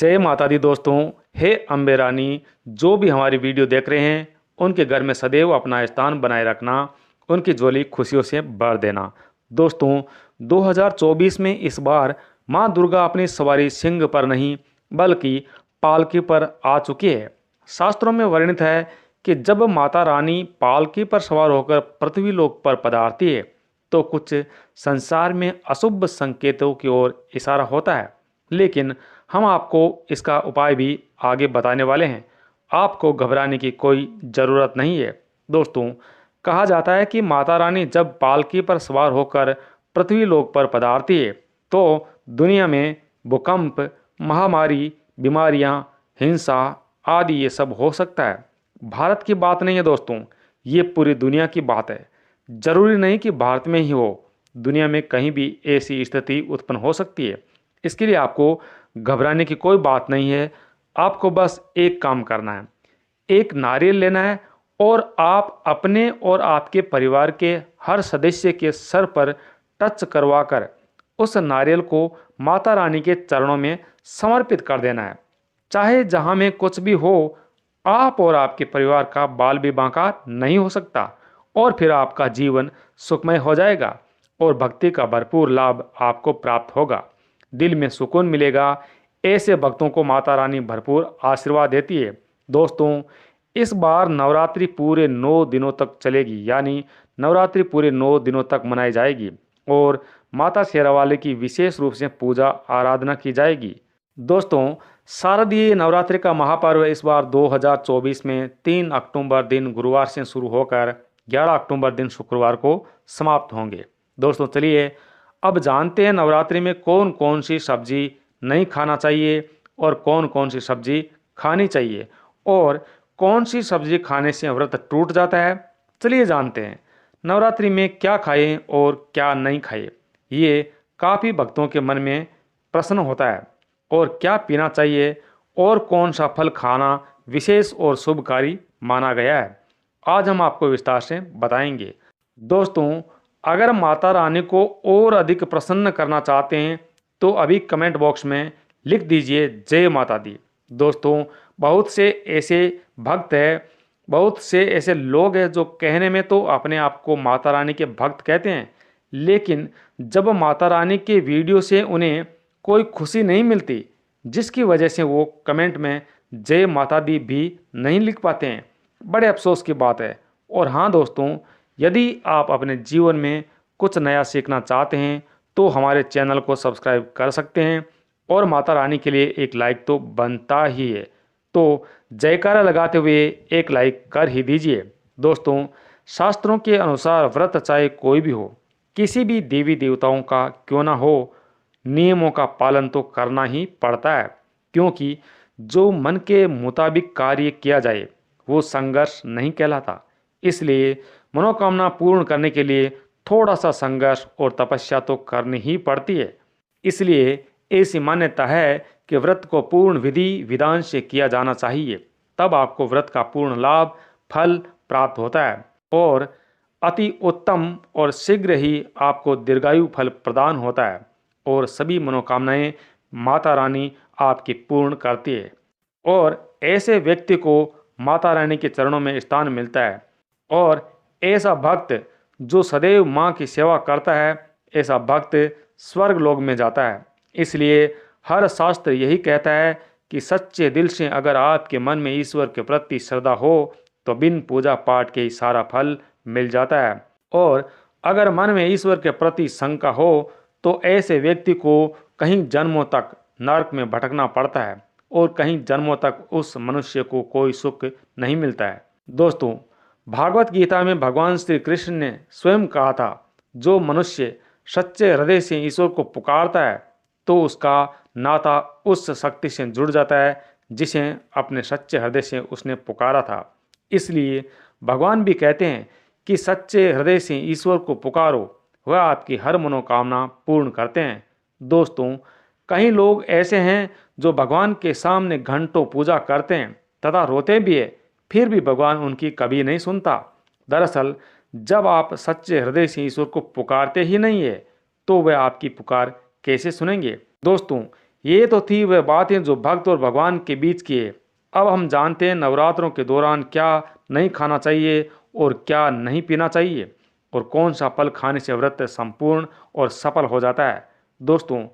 जय माता दी दोस्तों। हे अम्बे रानी, जो भी हमारी वीडियो देख रहे हैं उनके घर में सदैव अपना स्थान बनाए रखना, उनकी झोली खुशियों से भर देना। दोस्तों, 2024 में इस बार माँ दुर्गा अपनी सवारी सिंह पर नहीं बल्कि पालकी पर आ चुकी है। शास्त्रों में वर्णित है कि जब माता रानी पालकी पर सवार होकर पृथ्वी लोक पर पधारती है तो कुछ संसार में अशुभ संकेतों की ओर इशारा होता है, लेकिन हम आपको इसका उपाय भी आगे बताने वाले हैं। आपको घबराने की कोई ज़रूरत नहीं है। दोस्तों, कहा जाता है कि माता रानी जब पालकी पर सवार होकर पृथ्वी लोक पर पधारती है तो दुनिया में भूकंप, महामारी, बीमारियां, हिंसा आदि ये सब हो सकता है। भारत की बात नहीं है दोस्तों, ये पूरी दुनिया की बात है। जरूरी नहीं कि भारत में ही हो, दुनिया में कहीं भी ऐसी स्थिति उत्पन्न हो सकती है। इसके लिए आपको घबराने की कोई बात नहीं है। आपको बस एक काम करना है, एक नारियल लेना है और आप अपने और आपके परिवार के हर सदस्य के सर पर टच करवाकर उस नारियल को माता रानी के चरणों में समर्पित कर देना है। चाहे जहां में कुछ भी हो, आप और आपके परिवार का बाल भी बांका नहीं हो सकता और फिर आपका जीवन सुखमय हो जाएगा और भक्ति का भरपूर लाभ आपको प्राप्त होगा। दिल में सुकून मिलेगा। ऐसे भक्तों को माता रानी भरपूर आशीर्वाद देती है। दोस्तों, इस बार नवरात्रि पूरे 9 दिनों तक चलेगी, यानी नवरात्रि पूरे 9 दिनों तक मनाई जाएगी और माता शेरावाली की विशेष रूप से पूजा आराधना की जाएगी। दोस्तों, शारदीय नवरात्रि का महापर्व इस बार 2024 में 3 अक्टूबर दिन गुरुवार से शुरू होकर 11 अक्टूबर दिन शुक्रवार को समाप्त होंगे। दोस्तों, चलिए अब जानते हैं नवरात्रि में कौन कौन सी सब्जी नहीं खाना चाहिए और कौन कौन सी सब्जी खानी चाहिए और कौन सी सब्जी खाने से व्रत टूट जाता है। चलिए जानते हैं नवरात्रि में क्या खाएं और क्या नहीं खाएं। ये काफ़ी भक्तों के मन में प्रश्न होता है। और क्या पीना चाहिए और कौन सा फल खाना विशेष और शुभकारी माना गया है, आज हम आपको विस्तार से बताएंगे। दोस्तों, अगर माता रानी को और अधिक प्रसन्न करना चाहते हैं तो अभी कमेंट बॉक्स में लिख दीजिए जय माता दी। दोस्तों, बहुत से ऐसे भक्त हैं, बहुत से ऐसे लोग हैं जो कहने में तो अपने आप को माता रानी के भक्त कहते हैं, लेकिन जब माता रानी के वीडियो से उन्हें कोई खुशी नहीं मिलती, जिसकी वजह से वो कमेंट में जय माता दी भी नहीं लिख पाते हैं। बड़े अफसोस की बात है। और हाँ दोस्तों, यदि आप अपने जीवन में कुछ नया सीखना चाहते हैं तो हमारे चैनल को सब्सक्राइब कर सकते हैं और माता रानी के लिए एक लाइक तो बनता ही है, तो जयकारा लगाते हुए एक लाइक कर ही दीजिए। दोस्तों, शास्त्रों के अनुसार व्रत चाहे कोई भी हो, किसी भी देवी देवताओं का क्यों ना हो, नियमों का पालन तो करना ही पड़ता है, क्योंकि जो मन के मुताबिक कार्य किया जाए वो संघर्ष नहीं कहलाता। इसलिए मनोकामना पूर्ण करने के लिए थोड़ा सा संघर्ष और तपस्या तो करनी ही पड़ती है। इसलिए ऐसी मान्यता है कि व्रत को पूर्ण विधि विधान से किया जाना चाहिए, तब आपको व्रत का पूर्ण लाभ फल प्राप्त होता है और अति उत्तम और शीघ्र ही आपको दीर्घायु फल प्रदान होता है और सभी मनोकामनाएं माता रानी आपकी पूर्ण करती है और ऐसे व्यक्ति को माता रानी के चरणों में स्थान मिलता है। और ऐसा भक्त जो सदैव माँ की सेवा करता है, ऐसा भक्त स्वर्ग लोक में जाता है। इसलिए हर शास्त्र यही कहता है कि सच्चे दिल से अगर आपके मन में ईश्वर के प्रति श्रद्धा हो तो बिन पूजा पाठ के ही सारा फल मिल जाता है। और अगर मन में ईश्वर के प्रति शंका हो तो ऐसे व्यक्ति को कहीं जन्मों तक नरक में भटकना पड़ता है और कहीं जन्मों तक उस मनुष्य को कोई सुख नहीं मिलता है। दोस्तों, भागवत गीता में भगवान श्री कृष्ण ने स्वयं कहा था, जो मनुष्य सच्चे हृदय से ईश्वर को पुकारता है तो उसका नाता उस शक्ति से जुड़ जाता है जिसे अपने सच्चे हृदय से उसने पुकारा था। इसलिए भगवान भी कहते हैं कि सच्चे हृदय से ईश्वर को पुकारो, वह आपकी हर मनोकामना पूर्ण करते हैं। दोस्तों, कई लोग ऐसे हैं जो भगवान के सामने घंटों पूजा करते हैं तथा रोते भी है, फिर भी भगवान उनकी कभी नहीं सुनता। दरअसल जब आप सच्चे हृदय से ईश्वर को पुकारते ही नहीं है तो वह आपकी पुकार कैसे सुनेंगे। दोस्तों, ये तो थी वह बातें जो भक्त और भगवान के बीच की है। अब हम जानते हैं नवरात्रों के दौरान क्या नहीं खाना चाहिए और क्या नहीं पीना चाहिए, और कौन सा फल खाने से व्रत संपूर्ण और सफल हो जाता है। दोस्तों,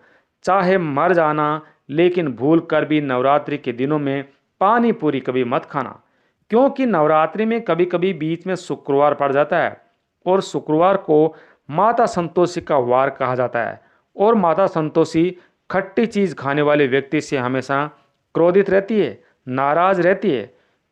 चाहे मर जाना, लेकिन भूल कर भी नवरात्रि के दिनों में पानी पूरी कभी मत खाना, क्योंकि नवरात्रि में कभी कभी बीच में शुक्रवार पड़ जाता है, और शुक्रवार को माता संतोषी का वार कहा जाता है। और माता संतोषी खट्टी चीज़ खाने वाले व्यक्ति से हमेशा क्रोधित रहती है, नाराज रहती है,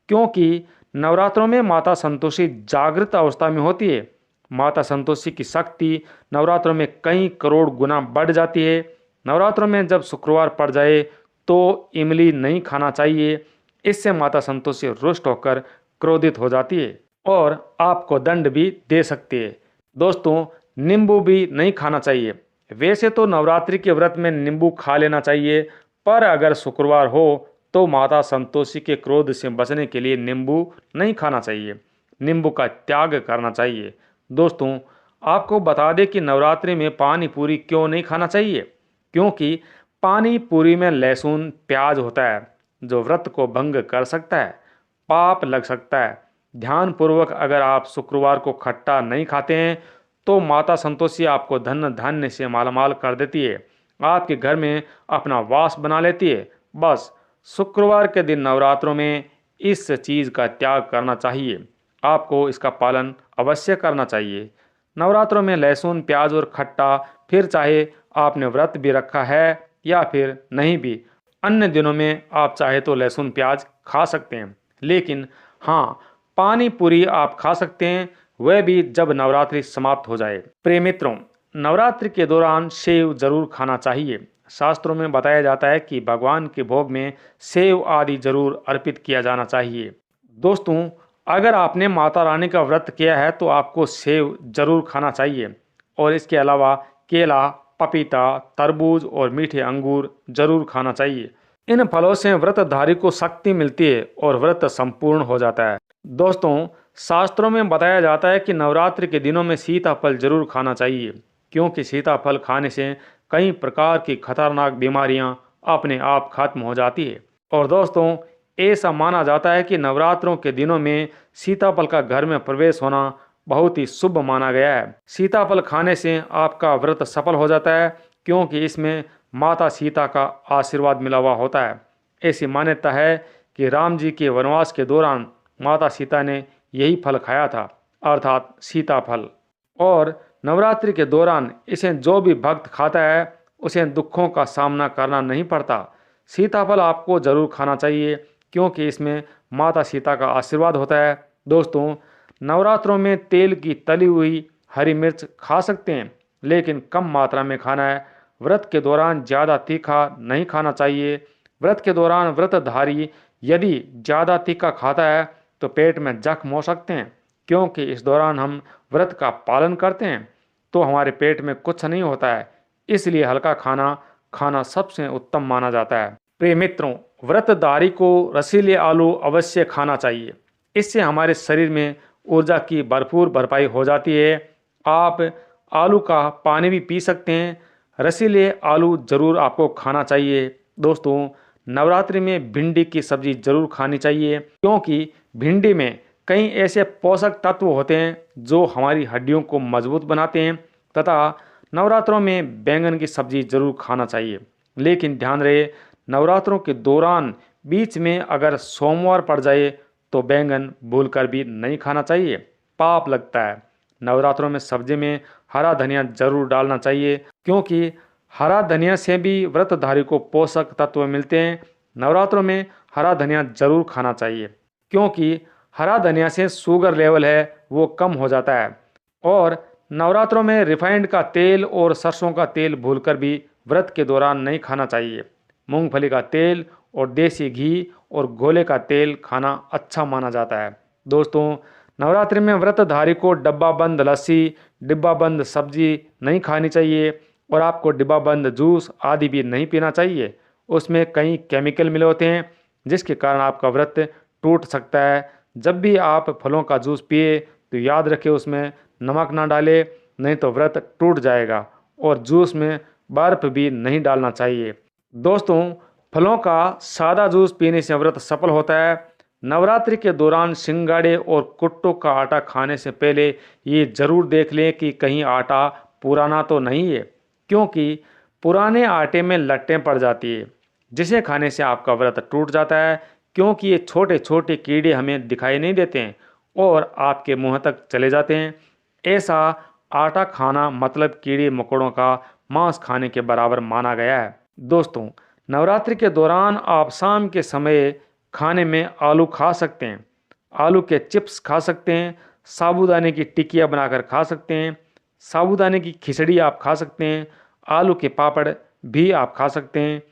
क्योंकि नवरात्रों में माता संतोषी जागृत अवस्था में होती है। माता संतोषी की शक्ति नवरात्रों में कई करोड़ गुना बढ़ जाती है। नवरात्रों में जब शुक्रवार पड़ जाए तो इमली नहीं खाना चाहिए, इससे माता संतोषी रुष्ट होकर क्रोधित हो जाती है और आपको दंड भी दे सकती है। दोस्तों, नींबू भी नहीं खाना चाहिए। वैसे तो नवरात्रि के व्रत में नींबू खा लेना चाहिए, पर अगर शुक्रवार हो तो माता संतोषी के क्रोध से बचने के लिए नींबू नहीं खाना चाहिए, नींबू का त्याग करना चाहिए। दोस्तों, आपको बता दें कि नवरात्रि में पानी पूरी क्यों नहीं खाना चाहिए, क्योंकि पानी पूरी में लहसुन प्याज होता है जो व्रत को भंग कर सकता है, पाप लग सकता है। ध्यानपूर्वक अगर आप शुक्रवार को खट्टा नहीं खाते हैं तो माता संतोषी आपको धन धान्य से मालामाल कर देती है, आपके घर में अपना वास बना लेती है। बस शुक्रवार के दिन नवरात्रों में इस चीज़ का त्याग करना चाहिए, आपको इसका पालन अवश्य करना चाहिए। नवरात्रों में लहसुन प्याज और खट्टा, फिर चाहे आपने व्रत भी रखा है या फिर नहीं भी, अन्य दिनों में आप चाहे तो लहसुन प्याज खा सकते हैं, लेकिन हाँ, पानी पूरी आप खा सकते हैं, वह भी जब नवरात्रि समाप्त हो जाए। प्रिय मित्रों, नवरात्रि के दौरान सेव जरूर खाना चाहिए। शास्त्रों में बताया जाता है कि भगवान के भोग में सेव आदि जरूर अर्पित किया जाना चाहिए। दोस्तों, अगर आपने माता रानी का व्रत किया है तो आपको सेव जरूर खाना चाहिए, और इसके अलावा केला, पपीता, तरबूज और मीठे अंगूर जरूर खाना चाहिए। इन फलों से व्रतधारी को शक्ति मिलती है और व्रत संपूर्ण हो जाता है। दोस्तों, शास्त्रों में बताया जाता है कि नवरात्रि के दिनों में सीताफल जरूर खाना चाहिए, क्योंकि सीताफल खाने से कई प्रकार की खतरनाक बीमारियां अपने आप खत्म हो जाती है। और दोस्तों, ऐसा माना जाता है कि नवरात्रों के दिनों में सीताफल का घर में प्रवेश होना बहुत ही शुभ माना गया है। सीताफल खाने से आपका व्रत सफल हो जाता है, क्योंकि इसमें माता सीता का आशीर्वाद मिला हुआ होता है। ऐसी मान्यता है कि राम जी के वनवास के दौरान माता सीता ने यही फल खाया था, अर्थात सीताफल। और नवरात्रि के दौरान इसे जो भी भक्त खाता है उसे दुखों का सामना करना नहीं पड़ता। सीताफल आपको जरूर खाना चाहिए, क्योंकि इसमें माता सीता का आशीर्वाद होता है। दोस्तों, नवरात्रों में तेल की तली हुई हरी मिर्च खा सकते हैं, लेकिन कम मात्रा में खाना है। व्रत के दौरान ज़्यादा तीखा नहीं खाना चाहिए। व्रत के दौरान व्रतधारी यदि ज़्यादा तीखा खाता है तो पेट में जख्म हो सकते हैं, क्योंकि इस दौरान हम व्रत का पालन करते हैं तो हमारे पेट में कुछ नहीं होता है, इसलिए हल्का खाना खाना सबसे उत्तम माना जाता है। प्रिय मित्रों, व्रतधारी को रसीले आलू अवश्य खाना चाहिए, इससे हमारे शरीर में ऊर्जा की भरपूर भरपाई हो जाती है। आप आलू का पानी भी पी सकते हैं, रसीले आलू जरूर आपको खाना चाहिए। दोस्तों, नवरात्रि में भिंडी की सब्जी जरूर खानी चाहिए, क्योंकि भिंडी में कई ऐसे पोषक तत्व होते हैं जो हमारी हड्डियों को मजबूत बनाते हैं, तथा नवरात्रों में बैंगन की सब्जी जरूर खाना चाहिए। लेकिन ध्यान रहे, नवरात्रों के दौरान बीच में अगर सोमवार पड़ जाए तो बैंगन भूलकर भी नहीं खाना चाहिए, पाप लगता है। नवरात्रों में सब्जी में हरा धनिया जरूर डालना चाहिए, क्योंकि हरा धनिया से भी व्रतधारी को पोषक तत्व मिलते हैं। नवरात्रों में हरा धनिया जरूर खाना चाहिए, क्योंकि हरा धनिया से शुगर लेवल है वो कम हो जाता है। और नवरात्रों में रिफाइंड का तेल और सरसों का तेल भूलकर भी व्रत के दौरान नहीं खाना चाहिए। मूंगफली का तेल और देसी घी और गोले का तेल खाना अच्छा माना जाता है। दोस्तों, नवरात्रि में व्रतधारी को डब्बा बंद लस्सी, डिब्बा बंद सब्जी नहीं खानी चाहिए, और आपको डिब्बा बंद जूस आदि भी नहीं पीना चाहिए। उसमें कई केमिकल मिले होते हैं, जिसके कारण आपका व्रत टूट सकता है। जब भी आप फलों का जूस पिए तो याद रखें उसमें नमक ना डालें, नहीं तो व्रत टूट जाएगा। और जूस में बर्फ भी नहीं डालना चाहिए। दोस्तों, फलों का सादा जूस पीने से व्रत सफल होता है। नवरात्रि के दौरान सिंगाड़े और कुट्टू का आटा खाने से पहले ये जरूर देख लें कि कहीं आटा पुराना तो नहीं है, क्योंकि पुराने आटे में लट्टें पड़ जाती है, जिसे खाने से आपका व्रत टूट जाता है। क्योंकि ये छोटे छोटे कीड़े हमें दिखाई नहीं देते हैं और आपके मुंह तक चले जाते हैं। ऐसा आटा खाना मतलब कीड़े मकोड़ों का मांस खाने के बराबर माना गया है। दोस्तों, नवरात्रि के दौरान आप शाम के समय खाने में आलू खा सकते हैं, आलू के चिप्स खा सकते हैं, साबूदाने की टिकिया बनाकर खा सकते हैं, साबूदाने की खिचड़ी आप खा सकते हैं, आलू के पापड़ भी आप खा सकते हैं।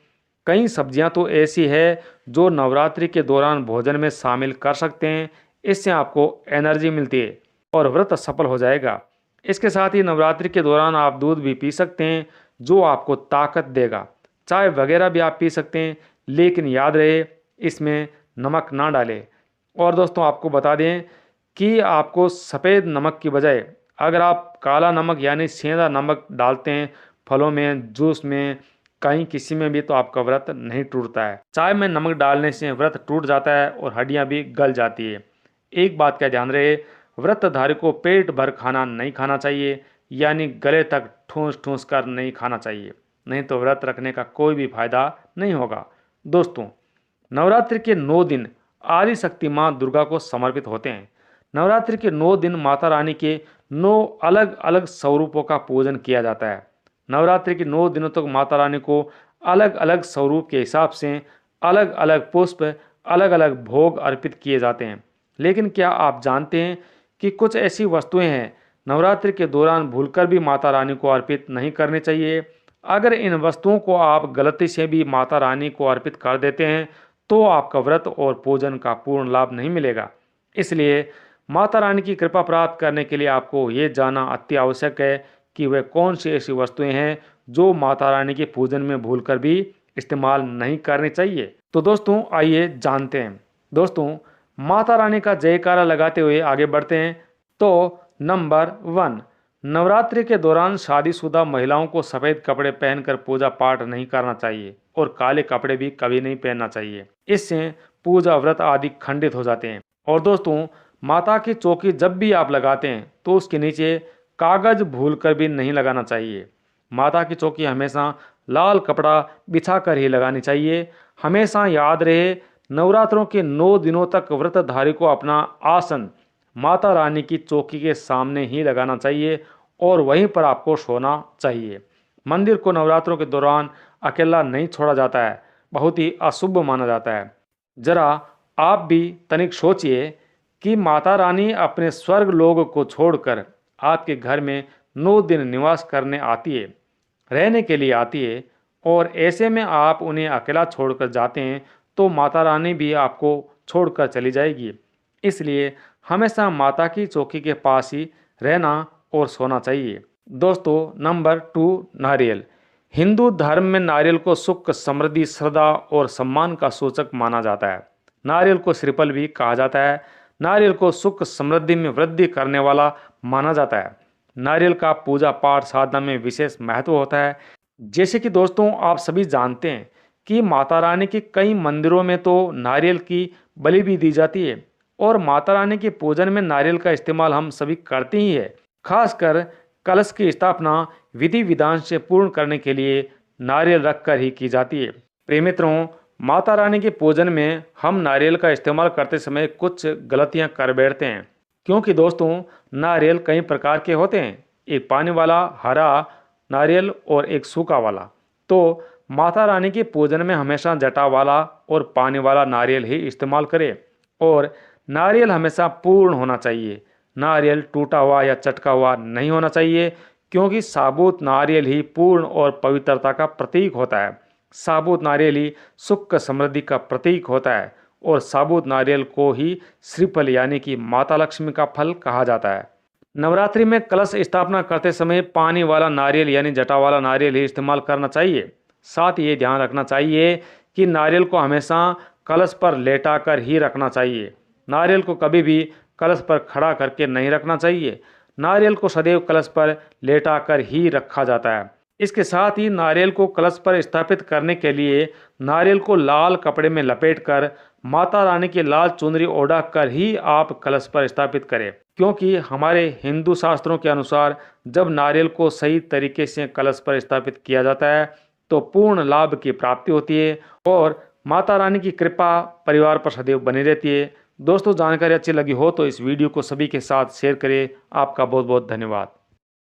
कई सब्जियां तो ऐसी है जो नवरात्रि के दौरान भोजन में शामिल कर सकते हैं। इससे आपको एनर्जी मिलती है और व्रत सफल हो जाएगा। इसके साथ ही नवरात्रि के दौरान आप दूध भी पी सकते हैं, जो आपको ताकत देगा। चाय वगैरह भी आप पी सकते हैं, लेकिन याद रहे इसमें नमक ना डालें। और दोस्तों, आपको बता दें कि आपको सफ़ेद नमक की बजाय अगर आप काला नमक यानी सेंधा नमक डालते हैं फलों में, जूस में, कहीं किसी में भी, तो आपका व्रत नहीं टूटता है। चाय में नमक डालने से व्रत टूट जाता है और हड्डियां भी गल जाती है। एक बात का ध्यान रहे, व्रतधारी को पेट भर खाना नहीं खाना चाहिए, यानी गले तक ठूंस ठूंस कर नहीं खाना चाहिए, नहीं तो व्रत रखने का कोई भी फायदा नहीं होगा। दोस्तों, नवरात्रि के 9 दिन आदि शक्ति माँ दुर्गा को समर्पित होते हैं। नवरात्रि के 9 दिन माता रानी के 9 अलग अलग स्वरूपों का पूजन किया जाता है। नवरात्रि के 9 दिनों तक माता रानी को अलग अलग स्वरूप के हिसाब से अलग अलग पुष्प, अलग अलग भोग अर्पित किए जाते हैं। लेकिन क्या आप जानते हैं कि कुछ ऐसी वस्तुएं हैं नवरात्रि के दौरान भूलकर भी माता रानी को अर्पित नहीं करनी चाहिए। अगर इन वस्तुओं को आप गलती से भी माता रानी को अर्पित कर देते हैं तो आपका व्रत और पूजन का पूर्ण लाभ नहीं मिलेगा। इसलिए माता रानी की कृपा प्राप्त करने के लिए आपको ये जानना अति आवश्यक है कि वे कौन सी ऐसी वस्तुएं हैं जो माता रानी के पूजन में भूलकर भी इस्तेमाल नहीं करनी चाहिए। तो दोस्तों, आइए जानते हैं। दोस्तों, माता रानी का जयकारा लगाते हुए आगे बढ़ते हैं। तो नंबर 1, नवरात्रि के दौरान शादीशुदा महिलाओं को सफ़ेद कपड़े पहनकर पूजा पाठ नहीं करना चाहिए और काले कपड़े भी कभी नहीं पहनना चाहिए। इससे पूजा व्रत आदि खंडित हो जाते हैं। और दोस्तों, माता की चौकी जब भी आप लगाते हैं तो उसके नीचे कागज भूलकर भी नहीं लगाना चाहिए। माता की चौकी हमेशा लाल कपड़ा बिछाकर ही लगानी चाहिए। हमेशा याद रहे, नवरात्रों के 9 दिनों तक व्रतधारी को अपना आसन माता रानी की चौकी के सामने ही लगाना चाहिए और वहीं पर आपको सोना चाहिए। मंदिर को नवरात्रों के दौरान अकेला नहीं छोड़ा जाता है, बहुत ही अशुभ माना जाता है। जरा आप भी तनिक सोचिए कि माता रानी अपने स्वर्ग लोक को छोड़कर आपके घर में 9 दिन निवास करने आती है, रहने के लिए आती है, और ऐसे में आप उन्हें अकेला छोड़कर जाते हैं तो माता रानी भी आपको छोड़कर चली जाएगी। इसलिए हमेशा माता की चौकी के पास ही रहना और सोना चाहिए। दोस्तों, नंबर 2, नारियल। हिंदू धर्म में नारियल को सुख, समृद्धि, श्रद्धा और सम्मान का सूचक माना जाता है। नारियल को श्रीफल भी कहा जाता है। नारियल को सुख समृद्धि में वृद्धि करने वाला माना जाता है। नारियल का पूजा पाठ साधना में विशेष महत्व होता है। जैसे कि दोस्तों, आप सभी जानते हैं कि माता रानी के कई मंदिरों में तो नारियल की बलि भी दी जाती है और माता रानी के पूजन में नारियल का इस्तेमाल हम सभी करते ही है। खासकर कलश की स्थापना विधि विधान से पूर्ण करने के लिए नारियल रखकर ही की जाती है। प्रिय मित्रों, माता रानी के पूजन में हम नारियल का इस्तेमाल करते समय कुछ गलतियां कर बैठते हैं, क्योंकि दोस्तों, नारियल कई प्रकार के होते हैं। एक पानी वाला हरा नारियल और एक सूखा वाला। तो माता रानी के पूजन में हमेशा जटा वाला और पानी वाला नारियल ही इस्तेमाल करें और नारियल हमेशा पूर्ण होना चाहिए। नारियल टूटा हुआ या चटका हुआ नहीं होना चाहिए, क्योंकि साबुत नारियल ही पूर्ण और पवित्रता का प्रतीक होता है। साबुत नारियल ही सुख समृद्धि का प्रतीक होता है और साबुत नारियल को ही श्रीफल यानी कि माता लक्ष्मी का फल कहा जाता है। नवरात्रि में कलश स्थापना करते समय पानी वाला नारियल यानी जटा वाला नारियल ही इस्तेमाल करना चाहिए। साथ ये ध्यान रखना चाहिए कि नारियल को हमेशा कलश पर लेटा कर ही रखना चाहिए। नारियल को कभी भी कलश पर खड़ा करके नहीं रखना चाहिए। नारियल को सदैव कलश पर लेटा कर ही रखा जाता है। इसके साथ ही नारियल को कलश पर स्थापित करने के लिए नारियल को लाल कपड़े में लपेटकर माता रानी की लाल चुनरी ओढ़ा कर ही आप कलश पर स्थापित करें, क्योंकि हमारे हिंदू शास्त्रों के अनुसार जब नारियल को सही तरीके से कलश पर स्थापित किया जाता है तो पूर्ण लाभ की प्राप्ति होती है और माता रानी की कृपा परिवार पर सदैव बनी रहती है। दोस्तों, जानकारी अच्छी लगी हो तो इस वीडियो को सभी के साथ शेयर करें। आपका बहुत बहुत धन्यवाद।